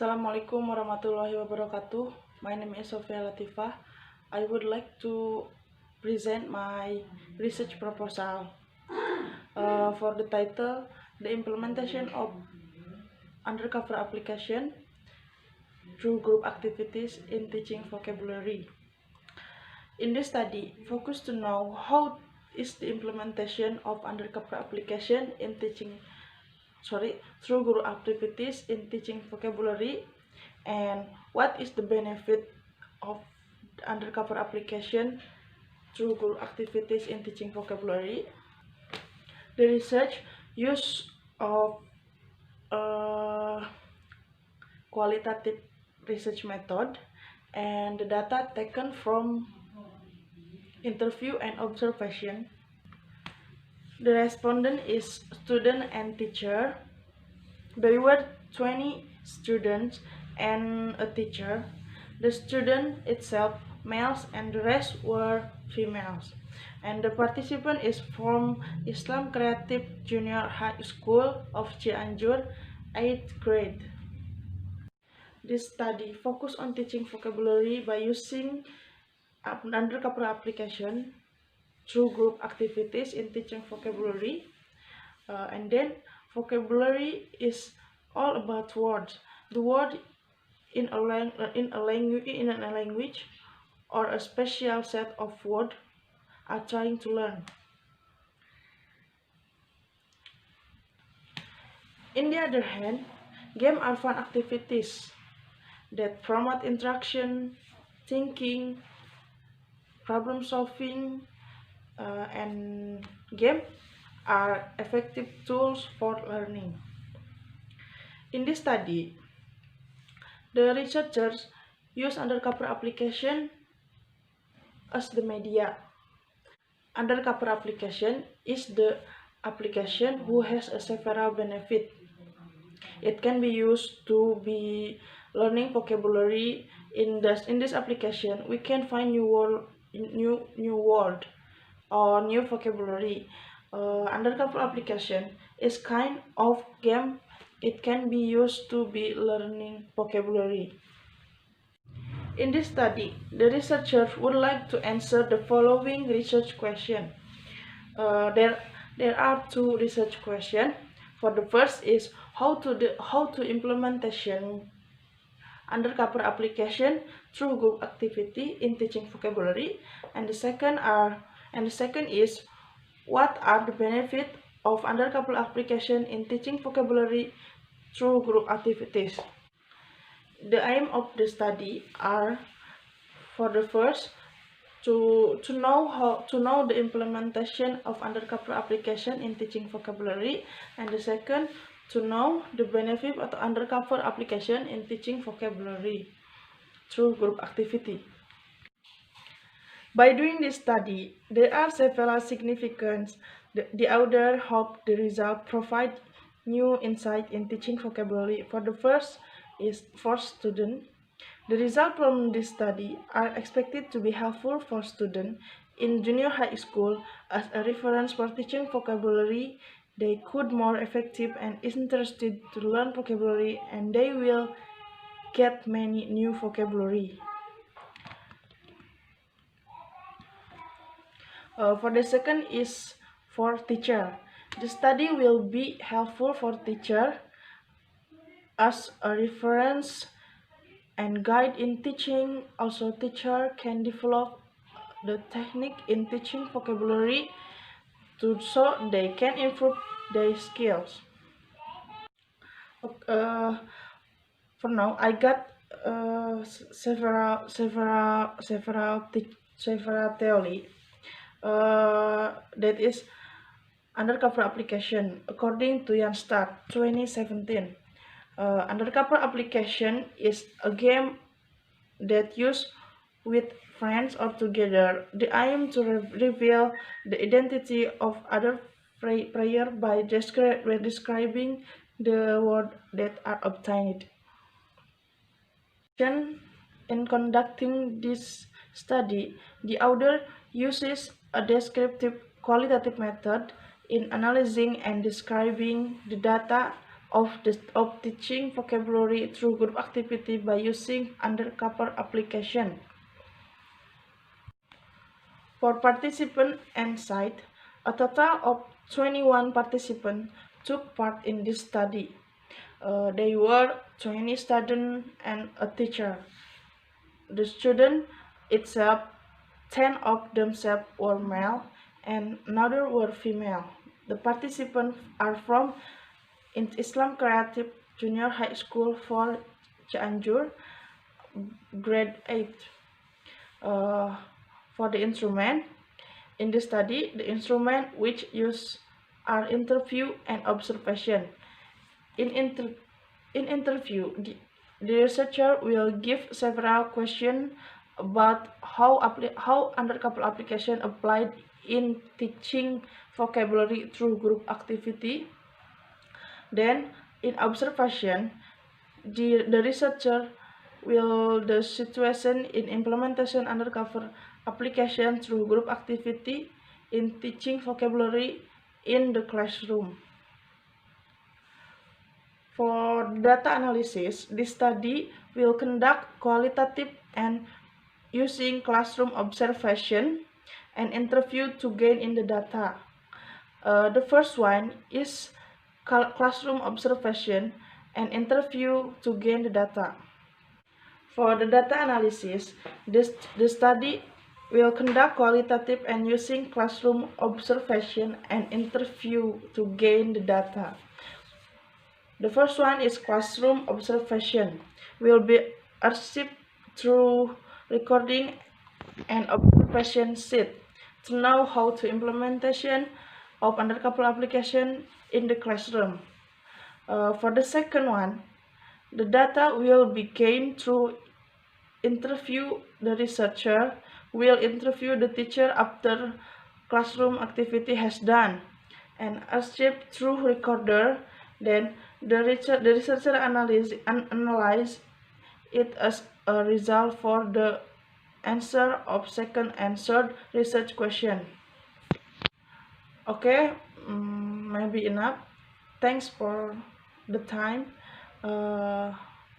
Assalamualaikum warahmatullahi wabarakatuh. My name is Sofia Latifah. I would like to present my research proposal. For the title, the implementation of undercover application through group activities in teaching vocabulary. In this study, focus to know how is the implementation of undercover application in through group activities in teaching vocabulary, and what is the benefit of the undercover application through group activities in teaching vocabulary. The research use of qualitative research method and the data taken from interview and observation. The respondent is student and teacher. There were 20 students and a teacher. The student itself males and the rest were females. And the participant is from Islam Creative Junior High School of Cianjur, 8th grade. This study focused on teaching vocabulary by using undercover application through group activities in teaching vocabulary. And then vocabulary is all about words. The word in a language or a special set of words are trying to learn. In the other hand, games are fun activities that promote interaction, thinking, problem solving, and games are effective tools for learning. In this study, the researchers use undercover application as the media. Undercover application is the application who has a several benefit. It can be used to be learning vocabulary. In this application, we can find new word or new vocabulary. Undercover application is kind of game. It can be used to be learning vocabulary. In this study, the researchers would like to answer the following research question. There are two research questions. For the first is how to implementation undercover application through group activity in teaching vocabulary, and the second is what are the benefits of undercover application in teaching vocabulary through group activities. The aim of the study are, for the first, to know the implementation of undercover application in teaching vocabulary, and the second, to know the benefit of undercover application in teaching vocabulary through group activity. By doing this study, there are several significance. The author hope the result provide new insight in teaching vocabulary. For the first is for students. The results from this study are expected to be helpful for students in junior high school as a reference for teaching vocabulary. They could more effective and interested to learn vocabulary, and they will get many new vocabulary. For the second is for teacher. The study will be helpful for teacher as a reference and guide in teaching. Also, teacher can develop the technique in teaching vocabulary so they can improve their skills. For now, I got several theory that is undercover application according to Jan Stark 2017. Undercover application is a game that used with friends or together. The aim to reveal the identity of other player by describing the word that are obtained. In conducting this study, the author uses a descriptive qualitative method in analyzing and describing the data of teaching vocabulary through group activity by using undercover application. For participant and site, a total of 21 participants took part in this study. They were 20 students and a teacher. The student itself, 10 of themselves were male and another were female. The participants are from Islam Creative Junior High School for Cianjur, grade 8. For the instrument, in the study, the instrument which used are interview and observation. In interview, the researcher will give several questions about how undercover application applied in teaching vocabulary through group activity. Then, in observation, the researcher will the situation in implementation undercover application through group activity in teaching vocabulary in the classroom. For data analysis, this study will conduct qualitative and using classroom observation and interview to gain in the data. The first one is classroom observation and interview to gain the data. For the data analysis, the study will conduct qualitative and using classroom observation and interview to gain the data. The first one is classroom observation. Will be archived through recording and observation sheet to know how to implementation of undercover application in the classroom. For the second one, the data will be gained through interview. The researcher will interview the teacher after classroom activity has done and archived through recorder. Then the researcher analyze it as a result for the answer of second and third research question. Okay, maybe enough. Thanks for the time.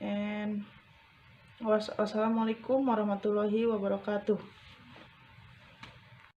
And wassalamualaikum warahmatullahi wabarakatuh.